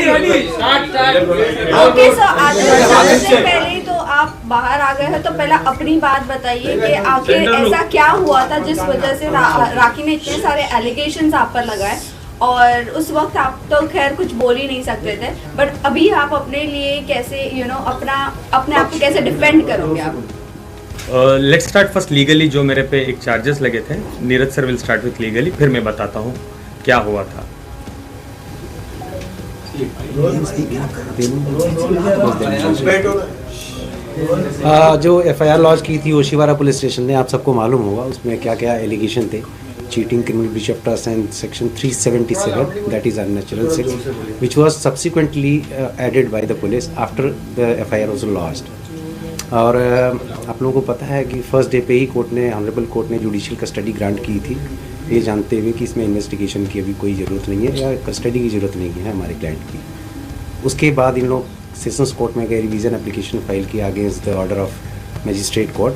Okay sir, आज से पहले तो आप बाहर आ गए हैं, तो पहले अपनी बात बताइए कि आखिर ऐसा क्या हुआ था जिस वजह से राखी ने इतने सारे एलिगेशंस आप पर लगाए, और उस वक्त आप तो खैर कुछ बोल ही नहीं सकते थे, बट अभी आप अपने लिए कैसे अपने आप को कैसे डिफेंड करोगे आप? Let's start first legally. जो मेरे पे एक चार्जेस लगे थे, Neeraj sir will start with legally, फिर मैं बताता हूँ क्या हुआ था। जो एफआईआर लॉन्च की थी ओशीवारा पुलिस स्टेशन ने, आप सबको मालूम होगा उसमें क्या क्या एलिगेशन थे। Cheating, criminal breach of trust and section 377, that is unnatural sex, which was subsequently added by the police after the FIR was launched. और आप लोगों को पता है कि फर्स्ट डे पे ही ऑनरेबल कोर्ट ने जुडिशियल कस्टडी ग्रांट की थी, ये जानते हुए कि इसमें इन्वेस्टिगेशन की अभी कोई ज़रूरत नहीं है या कस्टडी की ज़रूरत नहीं है हमारे क्लाइंट की। उसके बाद इन लोग सेशंस कोर्ट में गए, रिवीजन एप्लीकेशन फाइल किया against the order of magistrate court,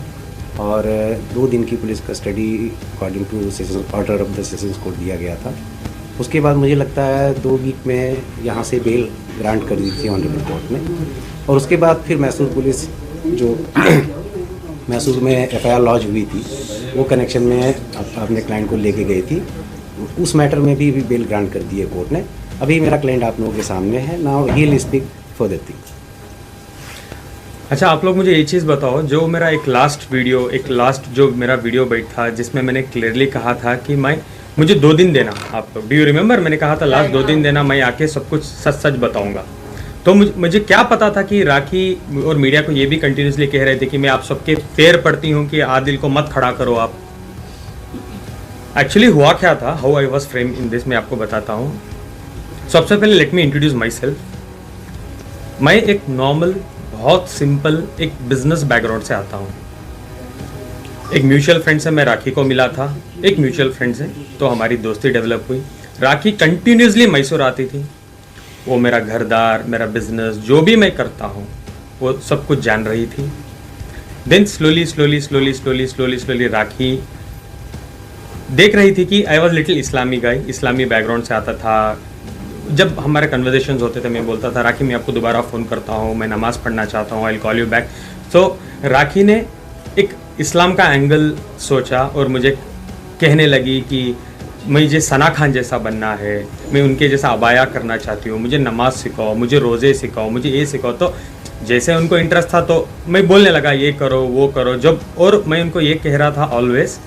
और 2 दिन की police custody according to session order of the sessions court दिया गया था। उसके बाद मुझे लगता है 2 वीक में यहाँ से बेल ग्रांट कर दी थी ऑनरेबल कोर्ट ने, और उसके बाद फिर मैसूर पुलिस जो मैसूर में एफआईआर लॉन्च हुई थी वो कनेक्शन में अपने क्लाइंट को लेके गई थी, उस मैटर में भी बेल ग्रांट कर दी है कोर्ट ने। अभी मेरा क्लाइंट आप लोगों के सामने है, now he will speak further things. अच्छा, आप लोग मुझे ये चीज़ बताओ, जो मेरा एक लास्ट जो मेरा वीडियो बैठ था जिसमें मैंने क्लियरली कहा था कि मुझे 2 दिन देना, आप लोग डू यू रिमेंबर, मैंने कहा था लास्ट 2 दिन देना, मैं आके सब कुछ सच बताऊंगा। तो मुझे क्या पता था कि राखी और मीडिया को ये भी कंटिन्यूसली कह रहे थे कि मैं आप सबके पैर पड़ती हूँ कि आदिल को मत खड़ा करो आप। एक्चुअली हुआ क्या था, how I was frame in this, मैं आपको बताता हूँ। सबसे पहले let me introduce my self. मैं एक नॉर्मल, बहुत सिंपल एक बिजनेस बैकग्राउंड से आता हूँ। एक म्यूचुअल फ्रेंड से मैं राखी को मिला था, एक म्यूचुअल फ्रेंड से, तो हमारी दोस्ती डेवलप हुई। राखी कंटिन्यूसली मैसूर आती थी, वो मेरा घरदार, मेरा बिजनेस, जो भी मैं करता हूँ वो सब कुछ जान रही थी। देन स्लोली राखी देख रही थी कि I was little Islami guy, Islami background से आता था। जब हमारे कन्वर्जेशंस होते थे मैं बोलता था राखी मैं आपको दोबारा फ़ोन करता हूँ, मैं नमाज़ पढ़ना चाहता हूँ, I will call you back. So Rakhi ने एक इस्लाम का एंगल सोचा और मुझे कहने लगी कि मुझे सना खान जैसा बनना है, मैं उनके जैसा अबाया करना चाहती हूँ, मुझे नमाज सिखाओ, मुझे रोज़े सिखाओ, मुझे ये सिखाओ। तो जैसे उनको इंटरेस्ट था तो मैं बोलने लगा ये करो वो करो। जब और मैं उनको ये कह रहा था ऑलवेज,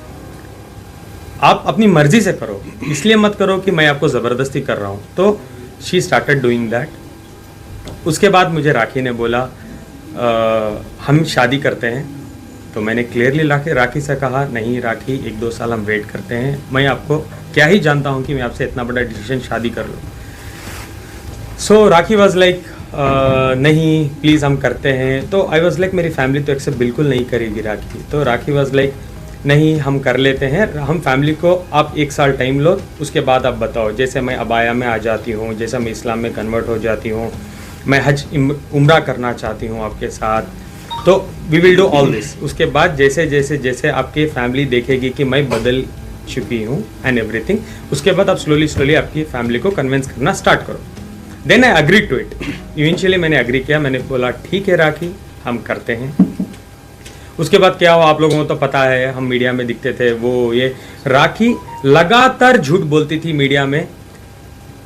आप अपनी मर्जी से करो, इसलिए मत करो कि मैं आपको ज़बरदस्ती कर रहा हूँ। तो शी स्टार्टेड डूइंग दैट। उसके बाद मुझे राखी ने बोला हम शादी करते हैं। तो मैंने क्लियरली राखी से कहा नहीं राखी, 1-2 साल हम वेट करते हैं, मैं आपको क्या ही जानता हूँ कि मैं आपसे इतना बड़ा डिसीजन शादी कर लूँ। सो राखी वॉज लाइक नहीं प्लीज़ हम करते हैं। तो आई वॉज लाइक मेरी फैमिली तो एक्सेप्ट बिल्कुल नहीं करेगी राखी। तो राखी वॉज लाइक नहीं हम कर लेते हैं, हम फैमिली को आप 1 साल टाइम लो, उसके बाद आप बताओ। जैसे मैं अबाया में आ जाती हूँ, जैसे मैं इस्लाम में कन्वर्ट हो जाती हूँ, मैं हज उम्रा करना चाहती हूँ आपके साथ, तो we will do all this. उसके बाद जैसे जैसे जैसे आपकी फैमिली देखेगी कि मैं बदल चुकी हूँ एंड एवरीथिंग, उसके बाद आप स्लोली आपकी फैमिली को कन्विंस करना स्टार्ट करो। Then I agree to it. Eventually मैंने अग्री किया, मैंने बोला ठीक है राखी हम करते हैं। उसके बाद क्या हुआ आप लोगों को तो पता है, हम मीडिया में दिखते थे वो ये। राखी लगातार झूठ बोलती थी मीडिया में।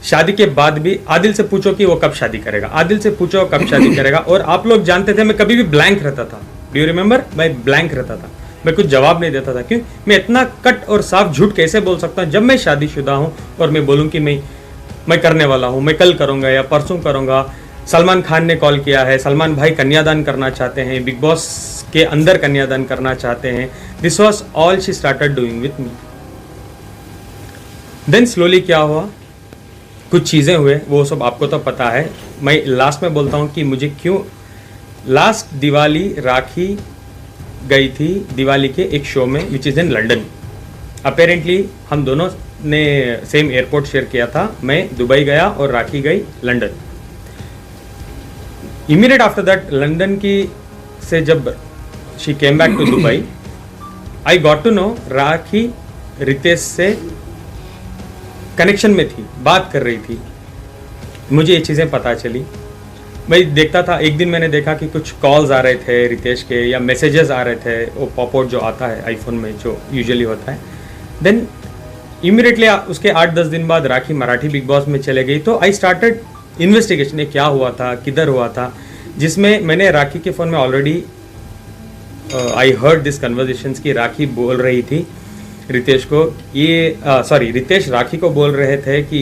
शादी के बाद भी आदिल से पूछो कि वो कब शादी करेगा, आदिल से पूछो कब शादी करेगा। और आप लोग जानते थे मैं कभी भी ब्लैंक रहता था, डू यू रिमेंबर, मैं ब्लैंक रहता था, मैं कुछ जवाब नहीं देता था। क्यों? मैं इतना कट और साफ झूठ कैसे बोल सकता हूँ जब मैं शादीशुदा हूँ और मैं बोलूँ कि मैं करने वाला हूँ, मैं कल करूँगा या परसों करूँगा। सलमान खान ने कॉल किया है, सलमान भाई कन्यादान करना चाहते हैं, बिग बॉस के अंदर कन्यादान करना चाहते हैं। This was all she started doing with me. Then slowly क्या हुआ, कुछ चीज़ें हुए, वो सब आपको तो पता है। मैं लास्ट में बोलता हूँ कि मुझे क्यों। लास्ट दिवाली राखी गई थी दिवाली के एक शो में which is in London. Apparently हम दोनों ने सेम एयरपोर्ट शेयर किया था। मैं दुबई गया और राखी गई London. Immediate after that London की से जब she came back to Dubai, I got to know Rakhi Ritesh से कनेक्शन में थी, बात कर रही थी। मुझे ये चीज़ें पता चली। मैं देखता था, एक दिन मैंने देखा कि कुछ कॉल्स आ रहे थे रितेश के या मैसेजेस आ रहे थे, वो पॉपआउट जो आता है आईफोन में जो यूजुअली होता है। देन इमीडिएटली उसके 8-10 दिन बाद राखी मराठी बिग बॉस में चले गई। तो आई स्टार्टेड इन्वेस्टिगेशन, क्या हुआ था, किधर हुआ था, जिसमें मैंने राखी के फ़ोन में already I heard this conversations की राखी बोल रही थी रितेश को, रितेश राखी को बोल रहे थे कि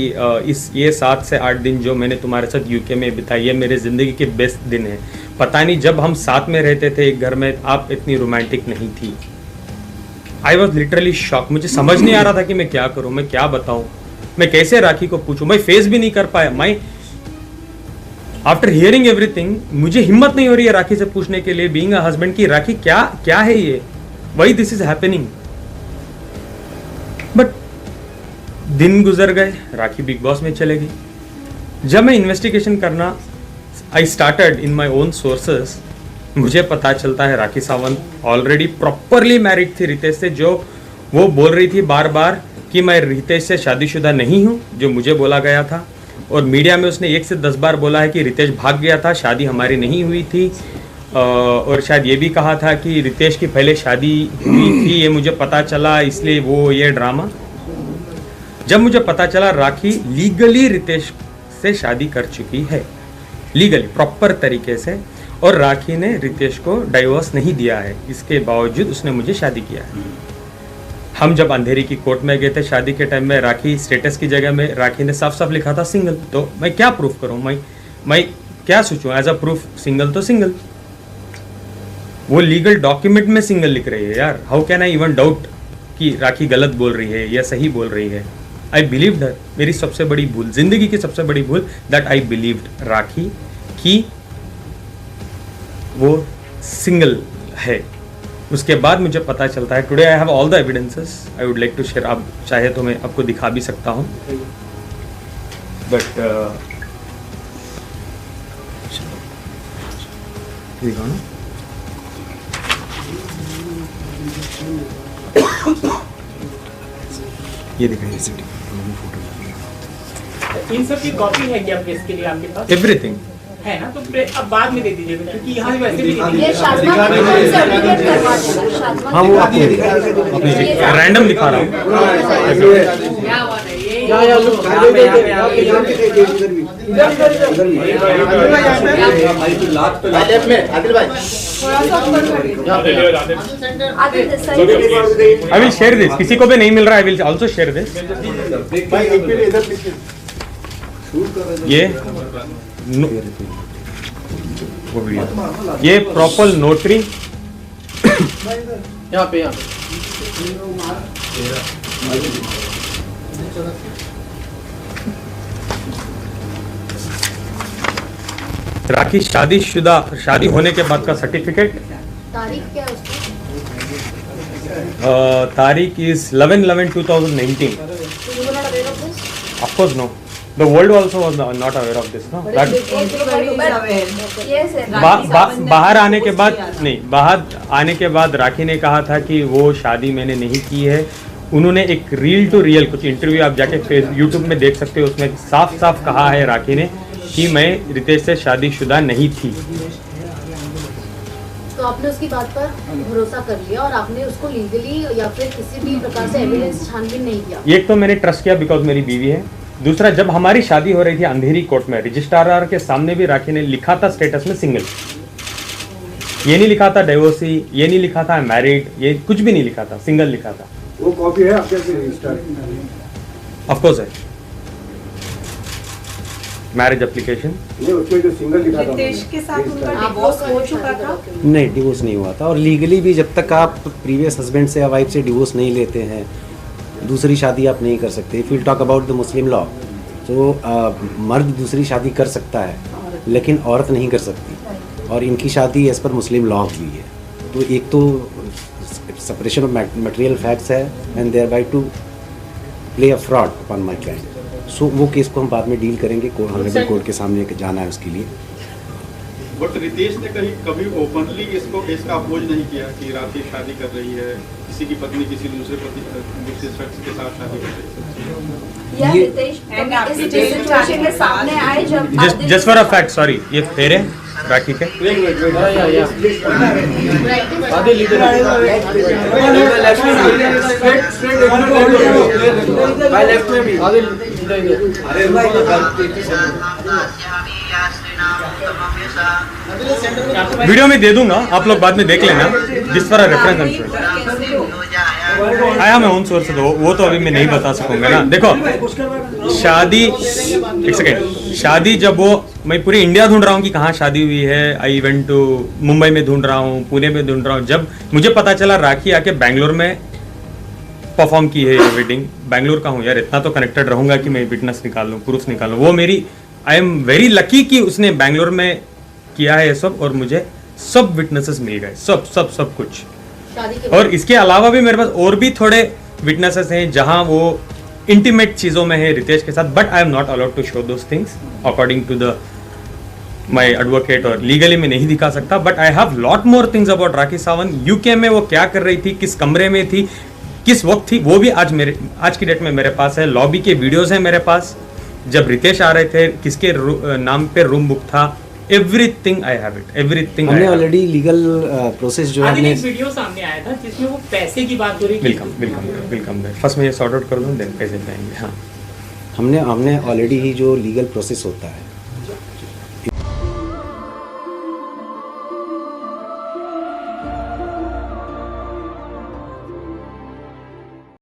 ये 7 से 8 दिन जो मैंने तुम्हारे साथ यूके में बिताई है मेरे ज़िंदगी के बेस्ट दिन है। पता नहीं जब हम साथ में रहते थे एक घर में आप इतनी रोमांटिक नहीं थी। I was literally shock. मुझे समझ नहीं आ रहा था कि मैं क्या करूँ, मैं क्या बताऊँ, मैं कैसे राखी को पूछूँ। मैं फेस भी नहीं कर पाया। मैं आफ्टर हियरिंग एवरीथिंग मुझे हिम्मत नहीं हो रही है राखी से पूछने के लिए, बीइंग अ हस्बैंड, की राखी क्या है ये, why this is happening. But दिन गुजर गए, राखी बिग बॉस में चले गई। जब मैं इन्वेस्टिगेशन करना I started in my own sources, मुझे पता चलता है Rakhi Sawant already properly married थी रितेश से, जो वो बोल रही थी बार बार कि मैं रितेश से शादीशुदा नहीं हूँ, जो मुझे बोला गया था। और मीडिया में उसने 1 से 10 बार बोला है कि रितेश भाग गया था, शादी हमारी नहीं हुई थी। और शायद ये भी कहा था कि रितेश की पहले शादी हुई थी, ये मुझे पता चला, इसलिए वो ये ड्रामा। जब मुझे पता चला राखी लीगली रितेश से शादी कर चुकी है, लीगली प्रॉपर तरीके से, और राखी ने रितेश को डाइवोर्स नहीं दिया है, इसके बावजूद उसने मुझे शादी किया है। हम जब अंधेरी की कोर्ट में गए थे शादी के टाइम में, राखी स्टेटस की जगह में राखी ने साफ साफ लिखा था सिंगल। तो मैं क्या प्रूफ करूं, मैं क्या सोचूं, एज अ प्रूफ सिंगल तो सिंगल। वो लीगल डॉक्यूमेंट में सिंगल लिख रही है यार। How can I even doubt कि राखी गलत बोल रही है या सही बोल रही है। आई बिलीव्ड हर। मेरी सबसे बड़ी भूल, जिंदगी की सबसे बड़ी भूल, दैट आई बिलीव्ड राखी कि वो सिंगल है। उसके बाद मुझे पता चलता है, today I have all the evidences, I would like to share. आप चाहे तो मैं आपको दिखा भी सकता हूँ, बट दिखाओ ना। ये दिखाइए, इन सब की कॉपी है क्या प्रेस के लिए आपके पास? एवरीथिंग है ना, तो अब बाद में दे दीजिएगा, क्योंकि यहाँ वैसे भी नहीं ये शाज़मा को सर्टिफिकेट करवा देना। शाज़मा हाँ, वो आपको रैंडम दिखा रहा हूँ। क्या हुआ है ये आई विल शेयर दिस, किसी को भी नहीं मिल रहा, I will also share this. ये वो वीडियो, ये प्रॉपर नोटरी, यहाँ पे राखी शादी होने के बाद का सर्टिफिकेट। तारीख क्या है उसकी? तारीख is 11/11/2019। You were not aware of this? Of course no. The world also was not aware of this, no? That Yes, sir. बाहर आने के बाद नहीं, बाहर आने के बाद राखी ने कहा था कि वो शादी मैंने नहीं की है। उन्होंने एक रील टू रियल कुछ इंटरव्यू आप जाके यूट्यूब में देख सकते हो, उसमें साफ साफ कहा है राखी ने कि मैं रितेश से शादीशुदा नहीं थी। तो आपने उसकी बात पर भरोसा कर लिया और आपने उसको लीगली या फिर किसी भी प्रकार से एविडेंस छानबीन नहीं किया? एक तो मैंने ट्रस्ट किया बिकॉज मेरी बीवी है। दूसरा, जब हमारी शादी हो रही थी अंधेरी कोर्ट में, रजिस्ट्रार के सामने भी राखी ने लिखा था स्टेटस में सिंगल। ये नहीं लिखा था डिवोर्सी, ये नहीं लिखा था मैरिड, ये कुछ भी नहीं लिखा था, सिंगल लिखा था। वो कॉपी है आपके रजिस्टर? ऑफ कोर्स है, मैरिज एप्लीकेशन। नहीं, उसमें जो सिंगल लिखा था रितेश के साथ उनका हाँ, डिवोर्स हो वो चुका था। नहीं, डिवोर्स नहीं हुआ था। और लीगली भी जब तक आप प्रीवियस हस्बैंड से या वाइफ से डिवोर्स नहीं लेते हैं, दूसरी शादी आप नहीं कर सकते। If you talk about the Muslim law, तो मर्द दूसरी शादी कर सकता है लेकिन औरत नहीं कर सकती, और इनकी शादी एज पर मुस्लिम लॉ हुई है। तो एक तो सेपरेशन ऑफ मटेरियल फैक्ट्स है and thereby to play a fraud upon my client. So वो केस को हम बाद में डील करेंगे, ऑनरेबल कोर्ट के सामने जाना है उसके लिए। बट रितेश ने कभी ओपनली इसका अपोज नहीं किया कि राखी शादी कर रही है, किसी की पत्नी किसी दूसरे शख्स के साथ शादी कर रही है। या ये- रितेश कभी इस सिचुएशन में सामने आए जब just for a fact, sorry, ये फेर है राखी के? वीडियो में दे दूंगा, आप लोग बाद में देख लेना। जिस पर रेफरेंस आया मैं उन सोर्स से, वो तो अभी मैं नहीं बता सकूंगा ना। देखो शादी, एक सेकेंड, शादी जब वो, मैं पूरी इंडिया ढूंढ रहा हूँ कि कहाँ शादी हुई है। आई इवेंट टू मुंबई में ढूंढ रहा हूँ, पुणे में ढूंढ रहा हूँ। जब मुझे पता चला राखी आके बैंगलोर में परफॉर्म की है ये वेडिंग, बैंगलोर का हूँ यार, इतना तो कनेक्टेड रहूंगा कि मैं विटनेस निकाल लूँ, प्रूफ निकाल लूँ। वो मेरी, आई एम वेरी लकी कि उसने बैंगलोर में किया है ये सब, और मुझे सब विटनेसेस मिल गए, सब कुछ। शादी के और इसके अलावा भी मेरे पास और भी थोड़े विटनेसेस हैं जहां वो इंटीमेट चीजों में है रितेश के साथ, but I am not allowed to show those things according to the my advocate, और लीगली मैं नहीं दिखा सकता। But I have lot more things about Rakhi Sawant. UK में वो क्या कर रही थी, किस कमरे में थी, किस वक्त थी, वो भी आज की डेट में मेरे पास है। लॉबी के वीडियोस हैं मेरे पास, जब रितेश आ रहे थे, किसके नाम पे रूम बुक था, everything I have it, everything. हमने ऑलरेडी लीगल प्रोसेस जो है आदिल हमने एक वीडियो सामने आया था जिसमें वो पैसे की बात हो रही थी। वेलकम फर्स्ट मैं ये सॉर्ट आउट कर दूं, देन पैसे जाएंगे। हाँ, हमने ऑलरेडी ही जो लीगल प्रोसेस होता है